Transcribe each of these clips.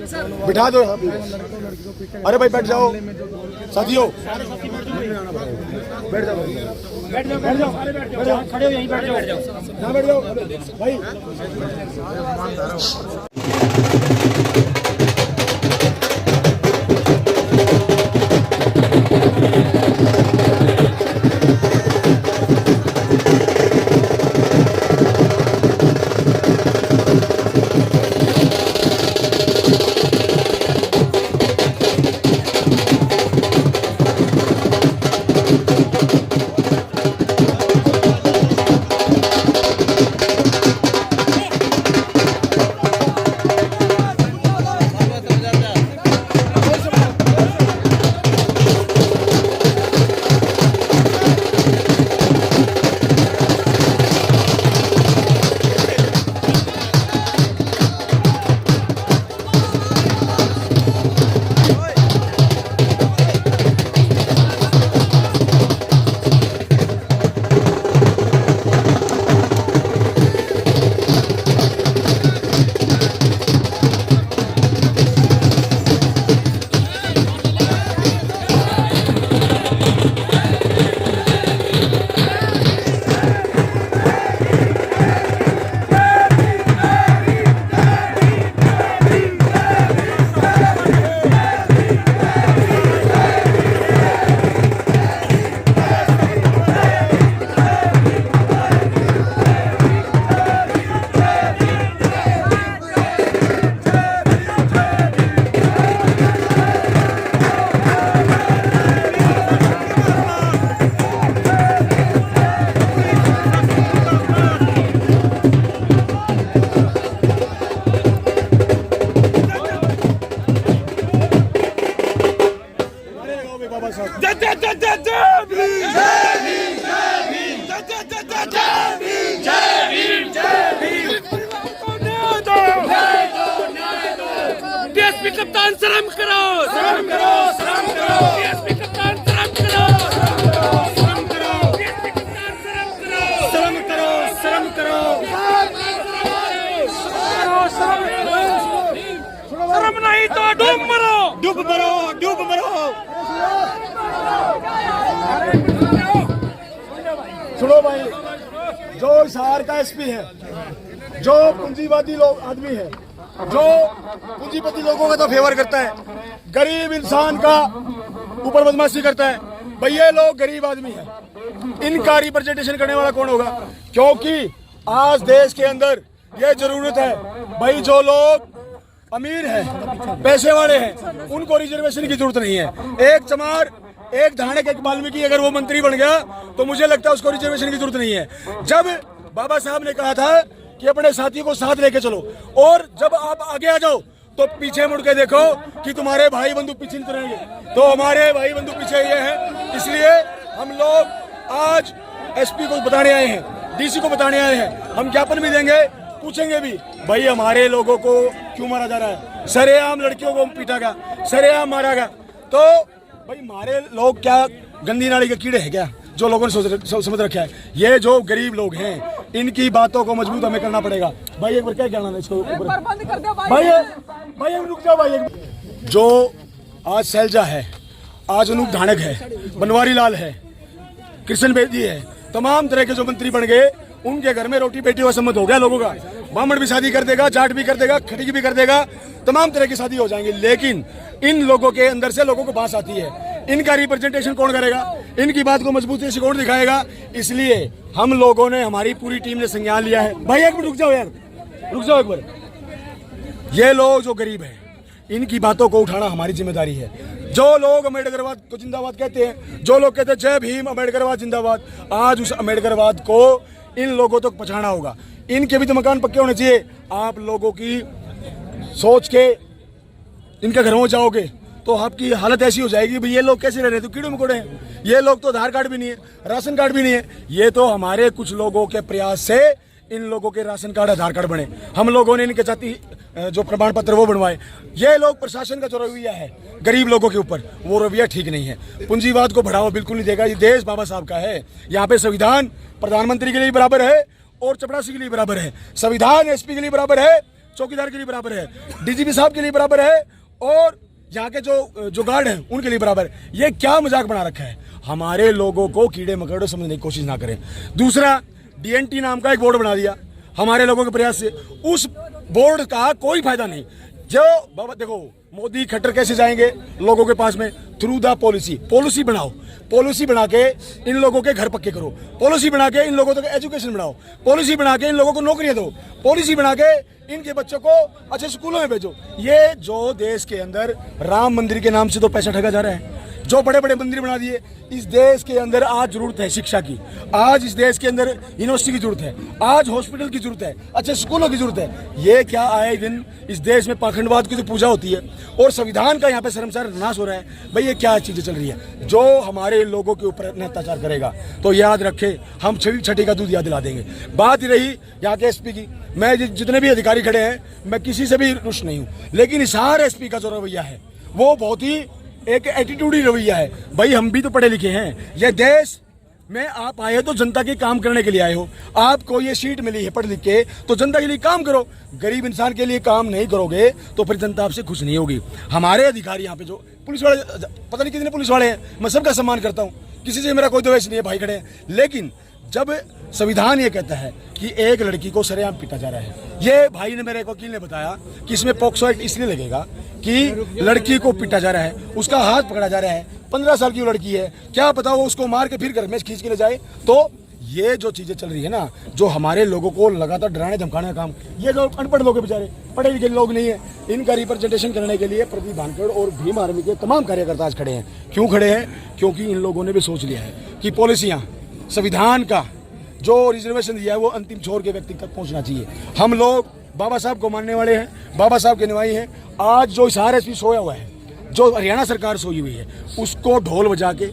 बिठा दो। अरे भाई बैठ जाओ साथियों, बैठ जाओ बैठ जाओ बैठ जाओ बैठ जाओ, खड़े हो यहीं बैठ जाओ, यहाँ बैठ जाओ भाई। डीएसपी कप्तान शर्म करो, शर्म करो, शर्म करो, डीएसपी कप्तान शर्म करो, शर्म करो, डीएसपी कप्तान शर्म करो, शर्म करो, शर्म करो, शर्म नहीं तो डूब मरो, डूब मरो, डूब मरो। सुनो भाई, जो शहर का एसपी है, जो पूंजीवादी लोग आदमी है, जो पूंजीपति लोगों का तो फेवर करता है, गरीब इंसान का ऊपर बदमाशी करता है, भाई ये लोग गरीब आदमी है, इनका रिप्रेजेंटेशन करने वाला कौन होगा? क्योंकि आज देश के अंदर ये जरूरत है भाई, जो लोग अमीर हैं, पैसे वाले हैं, उनको रिजर्वेशन की जरूरत नहीं है। एक चमार, एक धानक, एक वाल्मीकि अगर वो मंत्री बन गया तो मुझे लगता है उसको रिजर्वेशन की जरूरत नहीं है। जब बाबा साहब ने कहा था कि अपने साथियों को साथ लेके चलो, और जब आप आगे आ जाओ तो पीछे मुड़ के देखो कि तुम्हारे भाई बंधु पीछे नहीं रहेंगे, तो हमारे भाई बंधु पीछे ये हैं। इसलिए हम लोग आज एसपी को बताने आए हैं, डीसी को बताने आए हैं, हम ज्ञापन भी देंगे, पूछेंगे भी भाई हमारे लोगों को क्यों मारा जा रहा है, सरेआम लड़कियों को पीटा गया, सरेआम मारा गया, तो भाई हमारे लोग क्या गंदी नाली के कीड़े हैं क्या जो लोगों ने समझ रखा है? ये जो गरीब लोग हैं, इनकी बातों को मजबूत हमें करना पड़ेगा। भाई एक बार क्या कहना है इसको ऊपर? भाई भाई रुक जाओ भाई। जो आज सैलजा है, आज अनूप धानक है, बनवारी लाल है, कृष्ण बेदी है, तमाम तरह के जो मंत्री बन गए, उनके घर में रोटी बेटी हुआ सम्मत हो गया लोगों का। ब्राह्मण भी शादी कर देगा, जाट भी कर देगा, खटीक भी कर देगा, तमाम तरह की शादी हो जाएंगी। लेकिन इन लोगों के अंदर से लोगों को बात आती है, इनका रिप्रेजेंटेशन कौन करेगा, इनकी बात को मजबूती से कौन दिखाएगा? इसलिए हम लोगों ने, हमारी पूरी टीम ने संज्ञान लिया है। भाई एक मिनट रुक जाओ यार, रुक जाओ एक बार। ये लोग जो गरीब हैं, इनकी बातों को उठाना हमारी जिम्मेदारी है। जो लोग अम्बेडकरवाद को जिंदाबाद कहते हैं, जो लोग कहते हैं जय भीम अम्बेडकरवाद जिंदाबाद, आज उस अम्बेडकरवाद को इन लोगों तक पहुंचाना होगा। इनके भी तो मकान पक्के होने चाहिए। आप लोगों की सोच के इनके घरों में जाओगे तो आपकी हालत ऐसी हो जाएगी, भाई ये लोग कैसे रह रहे हैं, तो कीड़े मकोड़े हैं, ये लोग तो आधार कार्ड भी नहीं है, राशन कार्ड भी नहीं है। ये तो हमारे कुछ लोगों के प्रयास से इन लोगों के राशन कार्ड, आधार कार्ड बने, हम लोगों ने इनके जाति जो प्रमाण पत्र वो बनवाए। ये लोग, प्रशासन का जो रवैया है गरीब लोगों के ऊपर, वो रवैया ठीक नहीं है। पूंजीवाद को बढ़ावा बिल्कुल नहीं देगा। ये देश बाबा साहब का है, यहाँ पे संविधान प्रधानमंत्री के लिए बराबर है और चपरासी के लिए बराबर है, संविधान एसपी के लिए बराबर है, चौकीदार के लिए बराबर है, डीजीपी साहब के लिए बराबर है और यहाँ के जो गार्ड हैं उनके लिए बराबर है। ये क्या मजाक बना रखा है? हमारे लोगों को कीड़े मकोड़े समझने की कोशिश ना करें। दूसरा, डीएनटी नाम का एक बोर्ड बना दिया हमारे लोगों के प्रयास से, उस बोर्ड का कोई फायदा नहीं। जो बाबा देखो, मोदी खट्टर कैसे जाएंगे लोगों के पास में? थ्रू द पॉलिसी बनाओ, पॉलिसी बना के इन लोगों के घर पक्के करो, पॉलिसी बना के इन लोगों तक एजुकेशन बढ़ाओ, पॉलिसी बना के इन लोगों को नौकरियां दो, पॉलिसी बना के इनके बच्चों को अच्छे स्कूलों में भेजो। ये जो देश के अंदर राम मंदिर के नाम से तो पैसा ठगा जा रहा है, जो बड़े बड़े मंदिर बना दिए। इस देश के अंदर आज जरूरत है शिक्षा की, आज इस देश के अंदर यूनिवर्सिटी की जरूरत है, आज हॉस्पिटल की जरूरत है, अच्छे स्कूलों की जरूरत है। ये क्या आए दिन इस देश में पाखंडवाद की तो पूजा होती है और संविधान का यहाँ पे शर्मसार नाश हो रहा है। भाई ये क्या चीजें चल रही है? जो हमारे लोगों के ऊपर अत्याचार करेगा तो याद रखे हम छठी का दूध याद दिला देंगे। बात ही रही यहाँ के एसपी की, मैं जितने भी अधिकारी खड़े हैं मैं किसी से भी रुष्ट नहीं हूँ, लेकिन हिसार एसपी का जो रवैया है वो बहुत ही एक एटीट्यूडी रवैया है। भाई हम भी तो पढ़े लिखे हैं, ये देश में आप आए हो तो जनता के काम करने के लिए आए हो, आपको ये सीट मिली है पढ़ लिख के तो जनता के लिए काम करो। गरीब इंसान के लिए काम नहीं करोगे तो फिर जनता आपसे खुश नहीं होगी। हमारे अधिकारी यहाँ पे जो पुलिस वाले, पता नहीं कितने पुलिस वाले हैं, मैं सबका सम्मान करता हूँ, किसी से मेरा कोई द्वेष नहीं है, भाई खड़े हैं। लेकिन जब संविधान ये कहता है कि एक लड़की को सरेआम पीटा जा रहा है, ये भाई ने, मेरे वकील ने बताया कि इसमें पॉक्सो एक्ट इसलिए लगेगा कि लड़की को पीटा जा रहा है, उसका हाथ पकड़ा जा रहा है, 15 साल की वो लड़की है, क्या पता वो उसको मार के फिर घर में खींच के ले जाए। तो ये जो चीजें चल रही है ना, जो हमारे लोगों को लगातार डराने धमकाने का काम, ये जो अनपढ़ लोग बेचारे, पढ़े लिखे लोग नहीं है, इनका रिप्रेजेंटेशन करने के लिए प्रदीप भानखड़ और भीम आर्मी के तमाम कार्यकर्ता आज खड़े हैं। क्यों खड़े हैं? क्योंकि इन लोगों ने भी सोच लिया है कि पॉलिसियां, संविधान का जो रिजर्वेशन दिया है वो अंतिम छोर के व्यक्ति तक पहुंचना चाहिए। हम लोग बाबा साहब को मानने वाले हैं, बाबा साहब के अनुयायी हैं। आज जो हिसार एसपी सोया हुआ है, जो हरियाणा सरकार सोई हुई है, उसको ढोल बजा के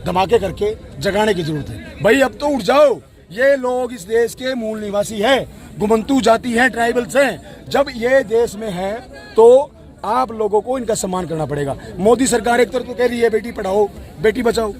धमाके करके जगाने की जरूरत है। भाई अब तो उठ जाओ, ये लोग इस देश के मूल निवासी हैं, घुमंतू जाति हैं, ट्राइबल्स हैं। जब ये देश में है तो आप लोगों को इनका सम्मान करना पड़ेगा। मोदी सरकार एक तरफ तो कह रही है बेटी पढ़ाओ बेटी बचाओ,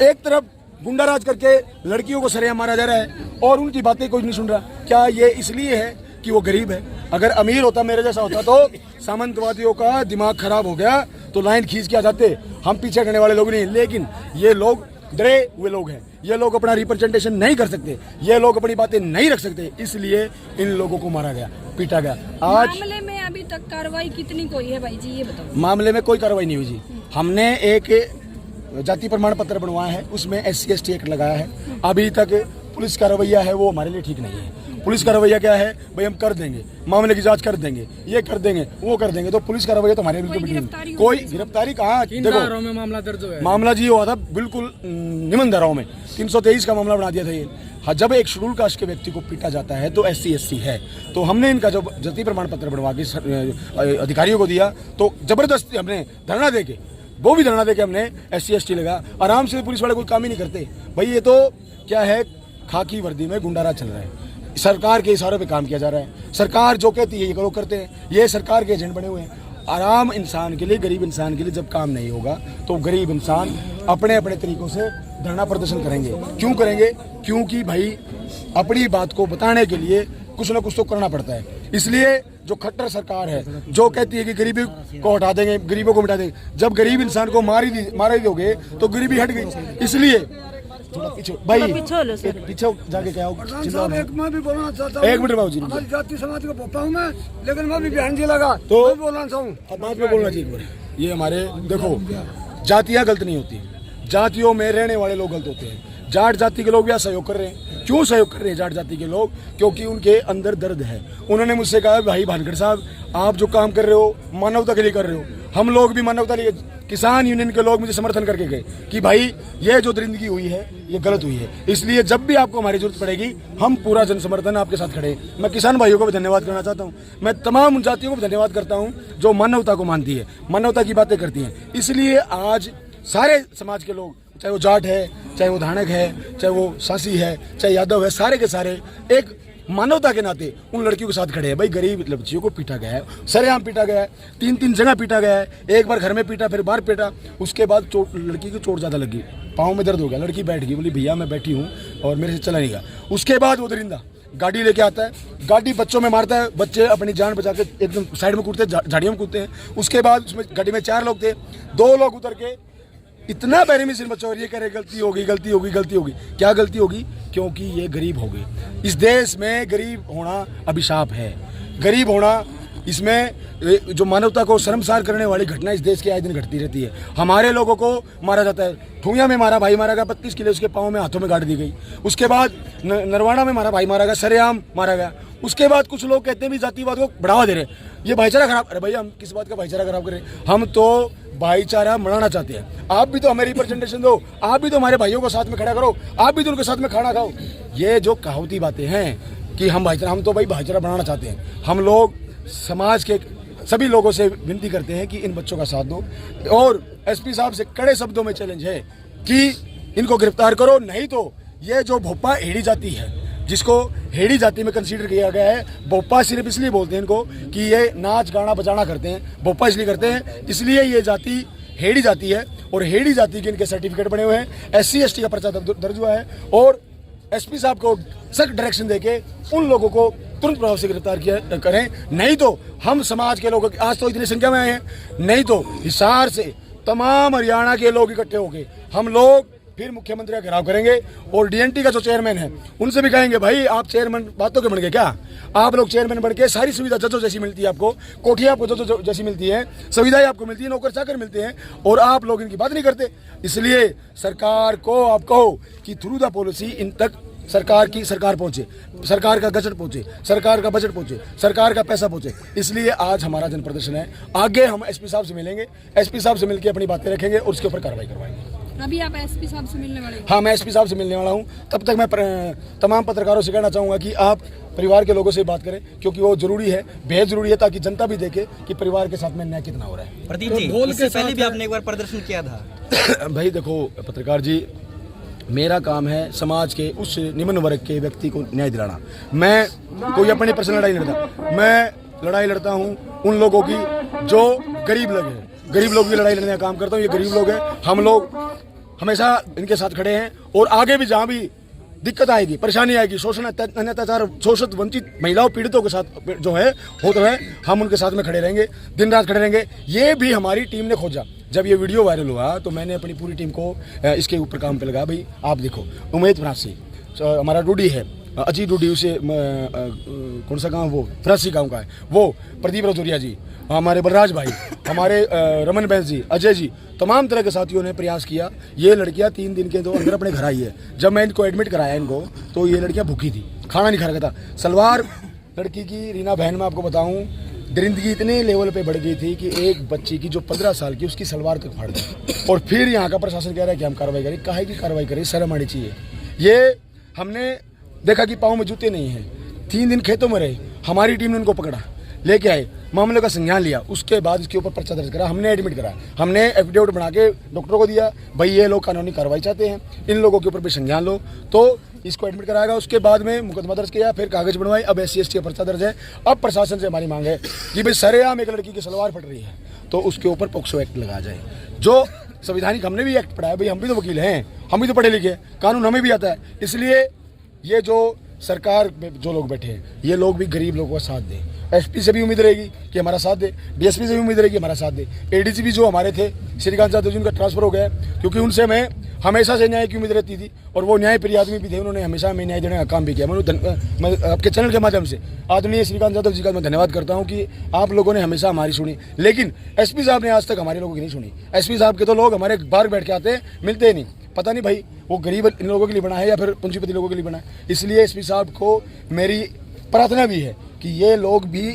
एक तरफ गुंडाराज करके लड़कियों को सरेआम मारा जा रहा है और उनकी बातें कोई नहीं सुन रहा। क्या ये इसलिए है कि वो गरीब है? अगर अमीर होता, मेरे जैसा होता, तो सामंतवादियों का दिमाग खराब हो गया तो लाइन खींच के आ जाते। हम पीछे हटने वाले लोग नहीं, लेकिन ये लोग डरे हुए लोग हैं, ये लोग अपना रिप्रेजेंटेशन नहीं कर सकते, ये लोग अपनी बातें नहीं रख सकते, इसलिए इन लोगों को मारा गया, पीटा गया। आज मामले में अभी तक कार्रवाई कितनी कोई है भाई जी, ये बताओ। मामले में कोई कार्रवाई नहीं हुई जी। हमने एक जाति प्रमाण पत्र बनवाया है, उसमें SC/ST एक्ट लगाया है। अभी तक पुलिस का रवैया है वो हमारे लिए ठीक नहीं है। पुलिस का रवैया क्या है? भाई हम कर देंगे, मामले की जांच कर देंगे, ये कर देंगे, वो कर देंगे। तो पुलिस का रवैया तो हमारे बिल्कुल ठीक। कोई गिरफ्तारी कहाँ? देखो में मामला दर्ज हुआ है, मामला जी हुआ था बिल्कुल निम्न धाराओं में, 323 का मामला बना दिया था ये। हाँ, जब एक शेड्यूल कास्ट के व्यक्ति को पीटा जाता है तो SC/ST है, तो हमने इनका जो जाति प्रमाण पत्र बनवा के अधिकारियों को दिया तो जबरदस्ती हमने धरना दे के, वो भी धरना दे के हमने SC/ST लगा। आराम से पुलिस वाले कोई काम ही नहीं करते। भाई ये तो क्या है, खाकी वर्दी में गुंडाराज चल रहा है, सरकार के इशारों पे काम किया जा रहा है। सरकार जो कहती है ये करो करते हैं, ये सरकार के एजेंट बने हुए हैं। आराम इंसान के लिए, गरीब इंसान के लिए जब काम नहीं होगा तो गरीब इंसान अपने अपने तरीकों से धरना प्रदर्शन करेंगे। क्यों करेंगे? क्योंकि भाई अपनी बात को बताने के लिए कुछ ना कुछ तो करना पड़ता है। इसलिए जो खट्टर सरकार है जो कहती है कि गरीबी को हटा देंगे, गरीबों को मिटा देंगे, जब गरीब इंसान को मार ही दोगे तो गरीबी हट गई। इसलिए थोड़ा पीछे भाई, पीछे जाके क्या होगा? एक मैं भी बोलना चाहता हूँ, एक मिनट बाबू जी, हमारी जाति समाज का पोपा हूँ मैं, लेकिन मैं भी बहन जी लगा तो बोलना चाहूँ। बाद में बोलना चाहिए। ये हमारे देखो, जातियाँ गलत नहीं होती, जातियों में रहने वाले लोग गलत होते हैं। जाट जाति के लोग भी सहयोग कर रहे हैं। क्यों सहयोग कर रहे हैं जाट जाति के लोग? क्योंकि उनके अंदर दर्द है। उन्होंने मुझसे कहा भाई भानखड़ साहब, आप जो काम कर रहे हो मानवता के लिए कर रहे हो, हम लोग भी मानवता के लिए। किसान यूनियन के लोग मुझे समर्थन करके गए कि भाई ये जो दरिंदगी हुई है ये गलत हुई है, इसलिए जब भी आपको हमारी जरूरत पड़ेगी हम पूरा जन समर्थन आपके साथ खड़े हैं। मैं किसान भाइयों को भी धन्यवाद करना चाहता हूँ, मैं तमाम उन जातियों को भी धन्यवाद करता हूँ जो मानवता को मानती है, मानवता की बातें करती हैं। इसलिए आज सारे समाज के लोग, चाहे वो जाट है, चाहे वो धानक है, चाहे वो सासी है, चाहे यादव है, सारे के सारे एक मानवता के नाते उन लड़कियों के साथ खड़े हैं। भाई गरीब बच्चियों को पीटा गया है, सरेआम पीटा गया है, 3 जगह पीटा गया है। एक बार घर में पीटा, फिर बाहर पीटा, उसके बाद लड़की की चोट ज़्यादा लगी, पाँव में दर्द हो गया, लड़की बैठ गई, बोली भैया मैं बैठी हूँ और मेरे से चला नहीं गया। उसके बाद वो दरिंदा गाड़ी लेके आता है, गाड़ी बच्चों में मारता है, बच्चे अपनी जान बचा के एकदम साइड में कूदते हैं, झाड़ियों में कूदते हैं। उसके बाद उसमें गाड़ी में 4 लोग थे, 2 लोग उतर के इतना बेरहमी से बच्चों और ये कह रहे गलती होगी गलती होगी गलती होगी। क्या गलती होगी? क्योंकि ये गरीब हो गए। इस देश में गरीब होना अभिशाप है। गरीब होना, इसमें जो मानवता को शर्मसार करने वाली घटना इस देश के आए दिन घटती रहती है। हमारे लोगों को मारा जाता है, ठूंगिया में मारा भाई मारा गया, 32 किलो उसके पाँव में हाथों में गाड़ दी गई। उसके बाद नरवाना में मारा भाई मारा गया, सरेआम मारा गया। उसके बाद कुछ लोग कहते हैं भी जातिवाद को बढ़ावा दे रहे हैं, ये भाईचारा खराब। अरे भाई हम किस बात का भाईचारा खराब कर रहे हैं? हम तो भाईचारा मनाना चाहते हैं। आप भी तो हमें रिप्रेजेंटेशन दो, आप भी तो हमारे भाइयों को साथ में खड़ा करो, आप भी तो उनके साथ में खाना खाओ। ये जो कहावती बातें हैं कि हम भाईचारा, हम तो भाई भाईचारा बनाना चाहते हैं। हम लोग समाज के सभी लोगों से विनती करते हैं कि इन बच्चों का साथ दो और एसपी साहब से कड़े शब्दों में चैलेंज है कि इनको गिरफ्तार करो, नहीं तो ये जो भोपा हेड़ी जाति है, जिसको हेड़ी जाति में कंसीडर किया गया है। भोपा सिर्फ इसलिए बोलते हैं इनको कि ये नाच गाना बजाना करते हैं, भोपा इसलिए करते हैं, इसलिए ये जाति हेड़ी जाति है। और हेड़ी जाति के इनके सर्टिफिकेट बने हुए हैं, SC ST का पर्चा दर्ज हुआ है। और एसपी साहब को सख्त डायरेक्शन देके उन लोगों को तुरंत प्रभाव से गिरफ्तार किया करें, नहीं तो हम समाज के लोगों, आज तो इतनी संख्या में आए हैं, नहीं तो हिसार से तमाम हरियाणा के लोग इकट्ठे होके हम लोग फिर मुख्यमंत्री का घेराव करेंगे। और DNT का जो चेयरमैन है उनसे भी कहेंगे, भाई आप चेयरमैन बातों के बन गए क्या? आप लोग चेयरमैन बन के सारी सुविधा जजों जैसी मिलती है आपको, कोठिया आपको जजों जैसी मिलती है, सुविधाएं आपको मिलती है, नौकर चाकर मिलते हैं, और आप लोग इनकी बात नहीं करते। इसलिए सरकार को आप कहो कि थ्रू द पॉलिसी इन तक सरकार पहुंचे, सरकार का गजट पहुंचे, सरकार का बजट पहुंचे, सरकार का पैसा पहुंचे। इसलिए आज हमारा जन प्रदर्शन है। आगे हम एसपी साहब से मिलेंगे, एसपी साहब से मिलकर अपनी बातें रखेंगे और उसके ऊपर कार्रवाई करवाएंगे। अभी आप एसपी साहब से मिलने वाले हैं? हाँ, मैं एसपी साहब से मिलने वाला हूँ। तब तक मैं तमाम पत्रकारों से कहना चाहूँगा कि आप परिवार के लोगों से बात करें, क्योंकि वो जरूरी है, बेहद जरूरी है, ताकि जनता भी देखे कि परिवार के साथ में न्याय कितना हो रहा है। प्रदीप जी, इससे पहले भी आपने एक बार प्रदर्शन किया था। भाई देखो पत्रकार जी, मेरा काम है समाज के उस निम्न वर्ग के व्यक्ति को न्याय दिलाना। मैं कोई अपनी पर्सनल लड़ाई नहीं लड़ता, मैं लड़ाई लड़ता हूँ उन लोगों की जो गरीब लोग हैं, गरीब लोगों की लड़ाई लड़ने का काम करता हूँ। ये गरीब लोग हैं, हम लोग हमेशा इनके साथ खड़े हैं और आगे भी जहाँ भी दिक्कत आएगी, परेशानी आएगी, शोषण अत्याचार, शोषित वंचित महिलाओं पीड़ितों के साथ जो है होता है, हम उनके साथ में खड़े रहेंगे, दिन रात खड़े रहेंगे। ये भी हमारी टीम ने खोजा। जब ये वीडियो वायरल हुआ तो मैंने अपनी पूरी टीम को इसके ऊपर काम पे लगाया। भाई आप देखो, उमेद फरासी हमारा डूडी है, अजीत डूडी, उसे कौन सा गाँव, वो फरासी गाँव का है, वो प्रदीप रजौरिया जी, हमारे बलराज भाई, हमारे रमन बैस जी, अजय जी, तमाम तरह के साथियों ने प्रयास किया। ये लड़कियां 3 दिन के अंदर अपने घर आई है। जब मैं इनको एडमिट कराया इनको, तो ये लड़कियां भूखी थी, खाना नहीं खा रहा था। सलवार लड़की की, रीना बहन, मैं आपको बताऊं, दरिंदगी इतने लेवल पे बढ़ गई थी कि एक बच्ची की जो 15 साल की, उसकी सलवार तक फाड़ दी। और फिर यहाँ का प्रशासन कह रहा है कि हम कार्रवाई करें। काहे की कार्रवाई करें? शर्म आनी चाहिए। ये हमने देखा कि पाँव में जूते नहीं हैं, 3 दिन खेतों में रहे, हमारी टीम ने उनको पकड़ा, लेके आए, मामले का संज्ञान लिया, उसके बाद इसके ऊपर पर्चा दर्ज करा, हमने एडमिट करा, हमने एफिडेविट बना के डॉक्टरों को दिया, भाई ये लोग कानूनी कार्रवाई चाहते हैं, इन लोगों के ऊपर भी संज्ञान लो, तो इसको एडमिट कराएगा। उसके बाद में मुकदमा दर्ज किया, फिर कागज बनवाई, अब SC ST का पर्चा दर्ज है। अब प्रशासन से हमारी मांग है कि भाई सरेआम एक लड़की की सलवार फट रही है तो उसके ऊपर पोक्सो एक्ट लगाया जाए। जो संवैधानिक, हमने भी एक्ट पढ़ा है भाई, हम भी तो वकील हैं, हम भी तो पढ़े लिखे हैं, कानून हमें भी आता है। इसलिए ये जो सरकार में जो लोग बैठे हैं, ये लोग भी गरीब लोगों का साथ दें। SP से भी उम्मीद रहेगी कि हमारा साथ दे, DSP से भी उम्मीद रहेगी हमारा साथ दे। ADGP जो हमारे थे श्रीकांत यादव जी, उनका ट्रांसफर हो गया, क्योंकि उनसे हमें हमेशा से न्याय की उम्मीद रहती थी और वो न्याय प्रिय आदमी भी थे, उन्होंने हमेशा हमें न्याय देने का काम भी किया। मैं आपके चैनल के माध्यम से आदरणीय श्रीकांत यादव जी का मैं धन्यवाद करता हूँ कि आप लोगों ने हमेशा हमारी सुनी, लेकिन SP साहब ने आज तक हमारे लोगों की नहीं सुनी। SP साहब के तो लोग हमारे बाहर बैठ के आते हैं, मिलते ही नहीं। पता नहीं भाई वो गरीब इन लोगों के लिए बना है या फिर पूंजीपति लोगों के लिए बना है। इसलिए SP साहब को मेरी प्रार्थना भी है कि ये लोग भी,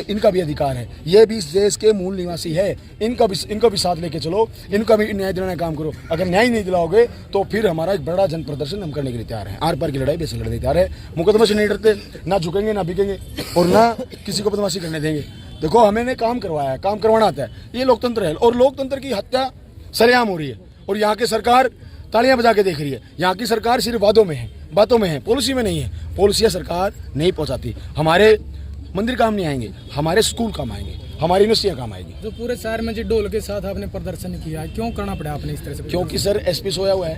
इनका भी अधिकार है, ये भी इस देश के मूल निवासी है, इनको भी साथ लेके चलो, इनका भी न्याय दिलाने का काम करो। अगर न्याय नहीं दिलाओगे तो फिर हमारा एक बड़ा जन प्रदर्शन हम करने के लिए तैयार हैं। आर पार की लड़ाई बेसिक लड़ने तैयार है, मुकदमा से नहीं डरते, ना झुकेंगे ना बिकेंगे और ना किसी को बदमाशी करने देंगे। देखो हमने काम करवाया है, काम करवाना आता है, ये लोकतंत्र है और लोकतंत्र की हत्या सरेआम हो रही है और यहाँ की सरकार तालियां बजा के देख रही है। यहाँ की सरकार सिर्फ वादों में है, बातों में है, पॉलिसी में नहीं है। पॉलिसियाँ सरकार नहीं पहुँचाती। हमारे मंदिर काम नहीं आएंगे, हमारे स्कूल काम आएंगे, हमारी यूनिवर्सिटियाँ काम आएगी। जो पूरे शहर में जी ढोल के साथ आपने प्रदर्शन किया है, क्यों करना पड़ा आपने इस तरह से? क्योंकि सर एसपी सोया हुआ है,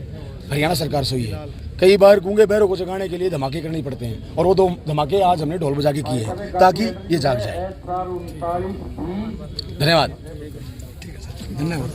हरियाणा सरकार सोई है। कई बार गूंगे बहरों को जगाने के लिए धमाके करने पड़ते हैं, और वो 2 धमाके आज हमने ढोल बजा के किए हैं ताकि ये जाग जाए। धन्यवाद। धन्यवाद।